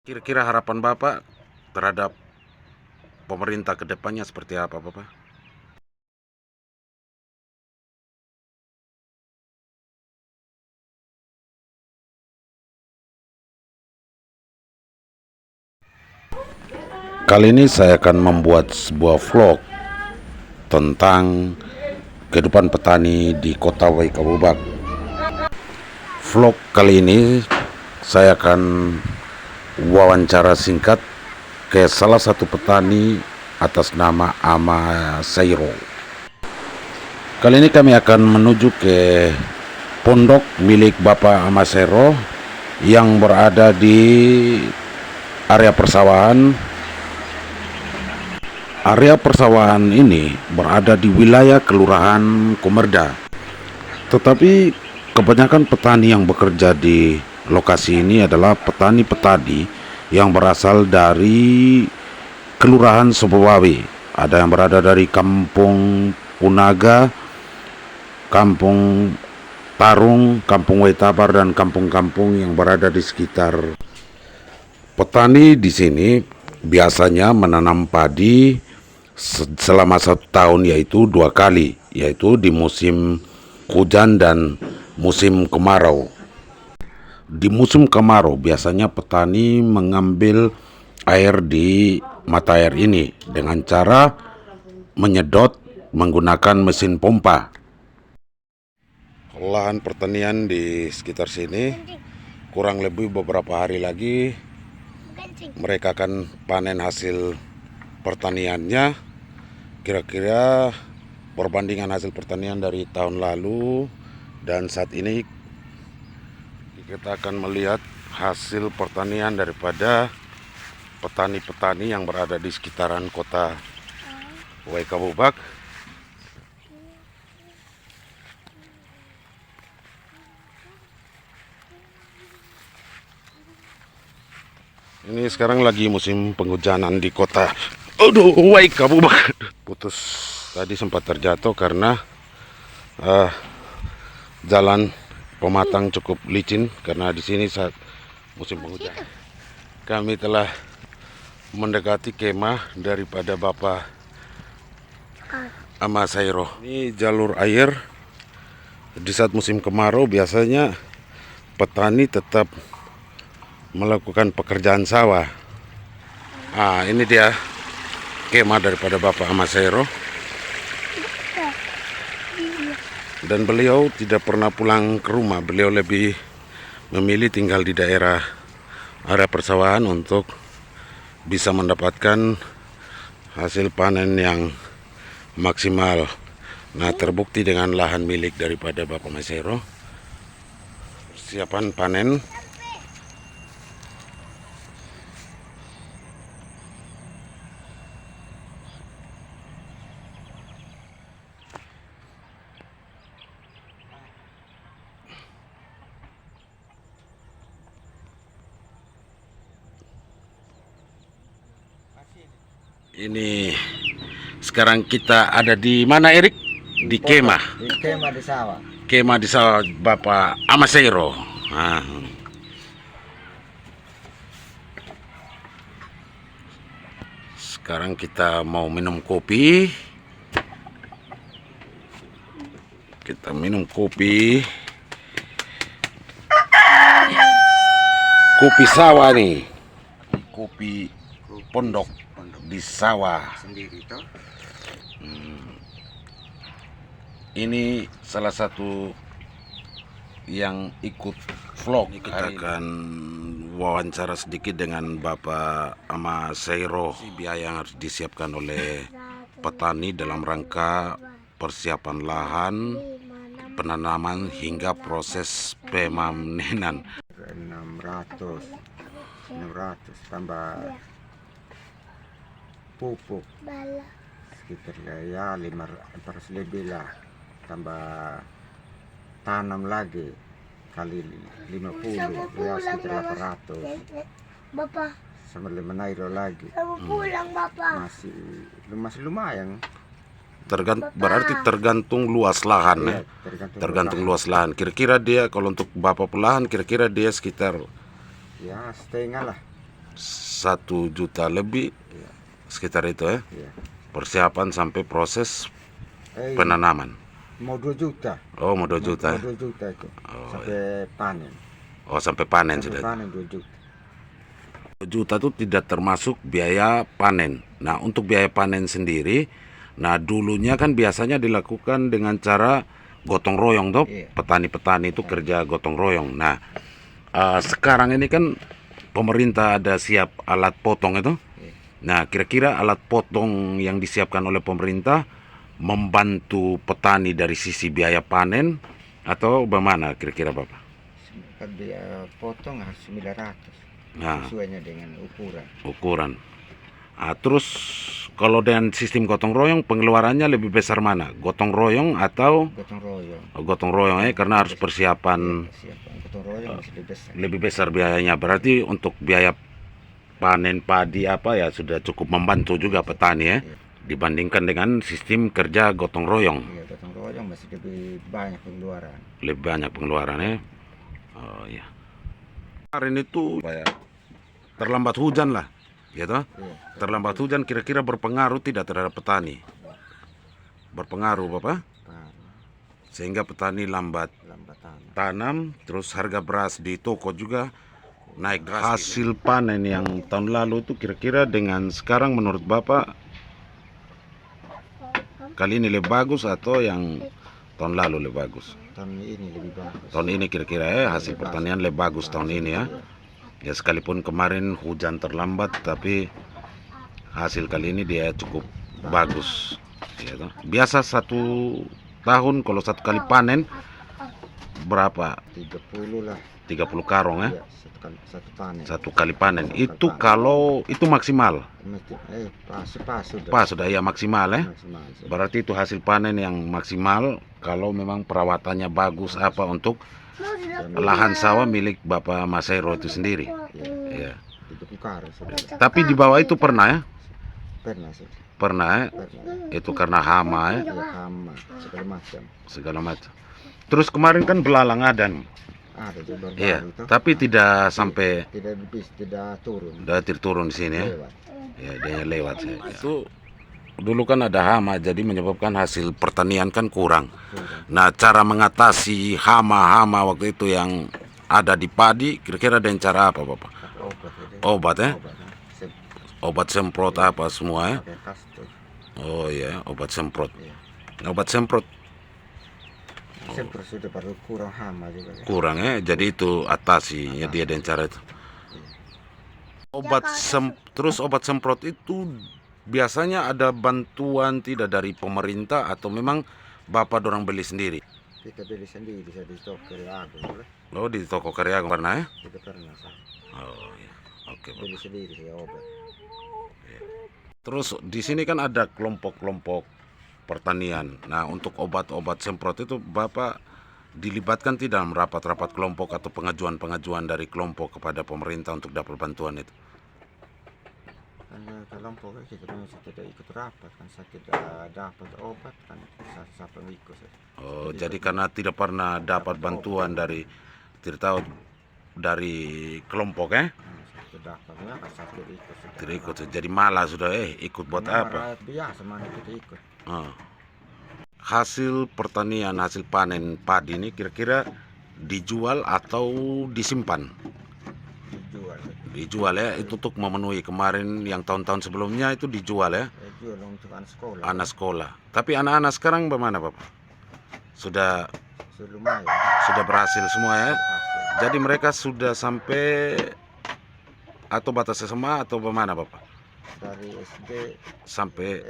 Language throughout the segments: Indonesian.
Kira-kira harapan Bapak terhadap pemerintah ke depannya seperti apa, Bapak? Kali ini saya akan membuat sebuah vlog tentang kehidupan petani di kota Waikabubak. Vlog kali ini saya akan wawancara singkat ke salah satu petani atas nama Ama Sairo. Kali ini kami akan menuju ke pondok milik Bapak Ama Sairo yang berada di area persawahan. Area persawahan ini berada di wilayah Kelurahan Komerda. Tetapi kebanyakan petani yang bekerja di lokasi ini adalah petani-petani yang berasal dari Kelurahan Sobowawi. Ada yang berada dari Kampung Punaga, Kampung Tarung, Kampung Waitabar, dan kampung-kampung yang berada di sekitar. Petani di sini biasanya menanam padi selama 1 tahun, yaitu 2 kali, yaitu di musim hujan dan musim kemarau. Di musim kemarau biasanya petani mengambil air di mata air ini dengan cara menyedot menggunakan mesin pompa. Lahan pertanian di sekitar sini kurang lebih beberapa hari lagi mereka akan panen hasil pertaniannya. Kira-kira perbandingan hasil pertanian dari tahun lalu dan saat ini, kita akan melihat hasil pertanian daripada petani-petani yang berada di sekitaran kota Waikabubak. Ini sekarang lagi musim penghujanan di kota Waikabubak. Putus tadi, sempat terjatuh karena jalan pematang cukup licin karena di sini saat musim penghujan. Kami telah mendekati kemah daripada Bapak Ama Sairo. Ini jalur air. Di saat musim kemarau biasanya petani tetap melakukan pekerjaan sawah. Ini dia kemah daripada Bapak Ama Sairo. Dan beliau tidak pernah pulang ke rumah. Beliau lebih memilih tinggal di daerah area persawahan untuk bisa mendapatkan hasil panen yang maksimal. Nah, terbukti dengan lahan milik daripada Bapak Ama Sairo. Persiapan panen. Ini sekarang kita ada di mana, Erik? Di kemah. Di kemah di sawah. Kemah di sawah Bapak Ama Sairo. Sekarang kita mau minum kopi. Kita minum kopi. Kopi sawah nih. Kopi pondok di sawah Sendiri toh. Ini salah satu yang ikut vlog. Kita akan wawancara sedikit dengan Bapak Ama Sairo. Biaya yang harus disiapkan oleh petani dalam rangka persiapan lahan, penanaman hingga proses pemanenan. 600 tambah pupuk sekitar ya 500 lebih lah, tambah tanam lagi kali 50 ya sekitar 800. Bapak, Sama 5 nairo lagi, kamu pulang Bapak. masih lumayan. Berarti tergantung luas lahan ya. Iya, Tergantung luas lahan. Kira-kira dia kalau untuk Bapak pelahan kira-kira dia sekitar ya setengah lah. 1 juta lebih Iya. sekitar itu ya. Iya. Persiapan sampai proses Eh, penanaman. mau 2 juta. Oh, mau 2 juta Mau ya. 2 juta itu. Oh, Sampai panen. Oh, sampai panen Sampai sudah. panen 2 juta. 2 juta itu tidak termasuk biaya panen. Nah, untuk biaya panen sendiri, nah dulunya kan biasanya dilakukan dengan cara gotong royong toh. Iya. Petani-petani itu kerja gotong royong. Nah, sekarang ini kan pemerintah ada siap alat potong itu. Iya. Nah, kira-kira alat potong yang disiapkan oleh pemerintah membantu petani dari sisi biaya panen atau bagaimana kira-kira Bapak? Kan biaya potong harus 900. Nah, Sesuainya dengan ukuran. ukuran. Terus kalau dengan sistem gotong royong pengeluarannya lebih besar mana? Gotong royong atau Gotong royong. gotong royong ya karena harus persiapan Persiapan gotong royong masih lebih besar. lebih besar biayanya. Berarti untuk biaya panen padi apa ya sudah cukup membantu juga petani ya Iya. dibandingkan dengan sistem kerja gotong royong. Iya, gotong royong masih lebih banyak pengeluaran. Lebih banyak pengeluarannya. Oh iya. Kemarin itu ya, terlambat hujan lah, gitu. Iya. Terlambat hujan kira-kira berpengaruh tidak terhadap petani? Berpengaruh Bapak? Panen, Sehingga petani lambat lambat tanam. tanam, terus harga beras di toko juga naik drastis. Hasil panen yang tahun lalu itu kira-kira dengan sekarang menurut Bapak kali ini lebih bagus atau yang tahun lalu lebih bagus? Tahun ini lebih bagus. Tahun ini kira-kira ya hasil pertanian lebih bagus tahun ini ya. Ya sekalipun kemarin hujan terlambat tapi hasil kali ini dia cukup bagus. Ya, toh. Biasa 1 tahun kalau 1 kali panen berapa? 30 lah. 30 karung ya. Iya, satu panen. 1 kali panen. Itu kalau itu maksimal. Pas sudah. Pas sudah ya maksimal ya. Maksimal sudah. Berarti itu hasil panen yang maksimal kalau memang perawatannya bagus apa untuk lahan sawah milik Bapak Mas Heru itu sendiri. Iya, Ya. 30 karung sudah. Tapi di bawah itu pernah ya? Pernah sudah. Pernah ya? Pernah. Itu karena hama ya, Iya, hama segala macam. segala macam. Terus kemarin kan belalang ada. Ada juga baru Iya, itu. tapi tidak sampai Tidak turun. turun di sini ya. Lewat. Ya, dia lewat saya. Itu dulu kan ada hama jadi menyebabkan hasil pertanian kan kurang. Turun. Nah, cara mengatasi hama-hama waktu itu yang ada di padi kira-kira dengan cara apa, Bapak? Pakai obat itu. Obat ya? Obat, ya. Obat semprot apa semua ya? Pakai kastor. Oh iya, obat semprot. Iya. Obat semprot Semprot sudah baru kurang hama juga. Ya. kurang ya, jadi itu atasinya dia dengan cara itu. Terus obat semprot itu biasanya ada bantuan tidak dari pemerintah atau memang Bapak dorang beli sendiri? Kita beli sendiri bisa di toko Agung. Oh, di toko karya pernah ya? Kita pernah saya. Oh iya. Oke, Bapak. Beli sendiri saya obat. Terus di sini kan ada kelompok-kelompok pertanian. Nah, untuk obat-obat semprot itu Bapak dilibatkan tidak dalam rapat-rapat kelompok atau pengajuan-pengajuan dari kelompok kepada pemerintah untuk dapat bantuan itu? Karena kelompok kita tidak ikut rapat kan saya tidak dapat obat kan saya pengikut. Oh, jadi karena tidak pernah dapat bantuan dari tidak tahu dari kelompok ya? Saya tidak dapatnya kan saya tidak ikut. Tidak ikut. Jadi malah sudah ikut buat apa? Biasa mana kita ikut. Hasil pertanian, hasil panen padi ini kira-kira dijual atau disimpan? Dijual. Dijual ya, itu untuk memenuhi kemarin yang tahun-tahun sebelumnya itu dijual ya, Jual untuk anak sekolah. anak sekolah. Tapi anak-anak sekarang bagaimana Bapak? Sudah Lumayan. sudah berhasil semua ya? Hasil. Jadi mereka sudah sampai atau batas SMA atau bagaimana Bapak? Dari SD, Sampai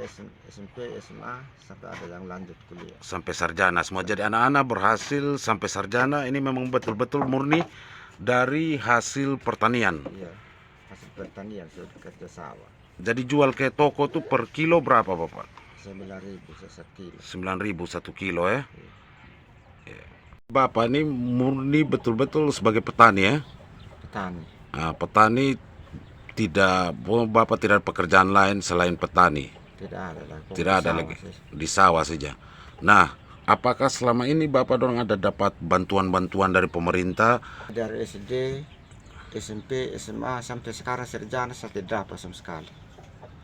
SMP, SMA sampai ada yang lanjut kuliah. sampai sarjana semua. Jadi anak-anak berhasil sampai sarjana ini memang betul-betul murni dari hasil pertanian. Iya. Hasil pertanian sudah kerja sawah. Jadi jual ke toko tuh per kilo berapa Bapak? 9.000 1 kilo. 9.000 1 kilo ya. Ya. Bapak ini murni betul-betul sebagai petani ya. Petani. Nah, petani tidak, Bapak tidak ada pekerjaan lain selain petani. Tidak ada lagi. Tidak ada lagi di sawah saja. Nah, apakah selama ini Bapak dorang ada dapat bantuan-bantuan dari pemerintah? Dari SD SMP, SMA sampai sekarang sarjana saya tidak dapat sama sekali.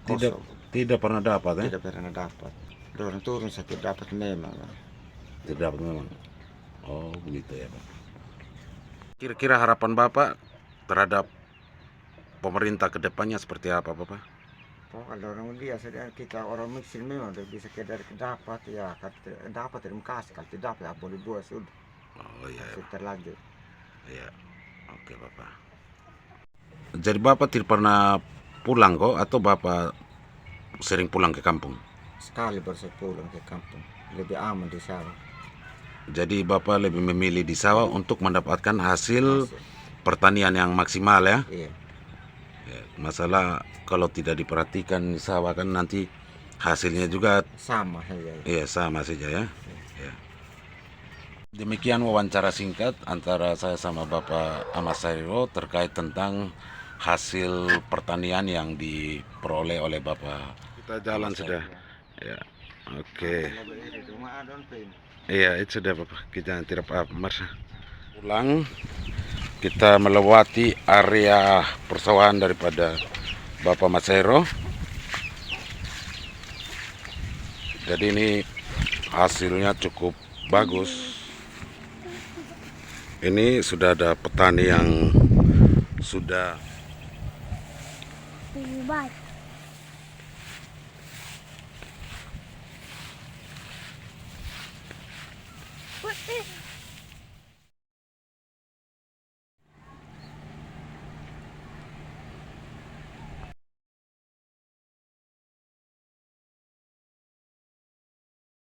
Tidak Kosong. tidak pernah dapat ya? Tidak pernah dapat. Dorong turun saya tidak dapat memang. Tidak dapat memang. Oh, begitu ya, Pak. Kira-kira harapan Bapak terhadap pemerintah ke depannya seperti apa, Bapak? Oh, kalau orang dia saja kita orang muslim memang tidak bisa kedar dapat ya, kalau tidak dapat terima kasih, kalau tidak dapat ya boleh buat sudah. Oh iya, Sudah terlanjur. iya. Oke, Bapak. Jadi Bapak tidak pernah pulang kok atau Bapak sering pulang ke kampung? Sekali baru saya pulang ke kampung, lebih aman di sawah. Jadi Bapak lebih memilih di sawah untuk mendapatkan hasil Hasil. pertanian yang maksimal ya? Iya, Ya, masalah kalau tidak diperhatikan di sawah kan nanti hasilnya juga sama saja. iya sama saja ya. Ya. Demikian wawancara singkat antara saya sama Bapak Ahmad Sairo terkait tentang hasil pertanian yang diperoleh oleh Bapak. Kita jalan sudah. Ya. Oke. Iya, itu sudah Bapak. Kita tidak apa-apa. Pulang kita melewati area persawahan daripada Bapak Masero. Jadi ini hasilnya cukup bagus. Ini sudah ada petani yang sudah Hebat. Putih.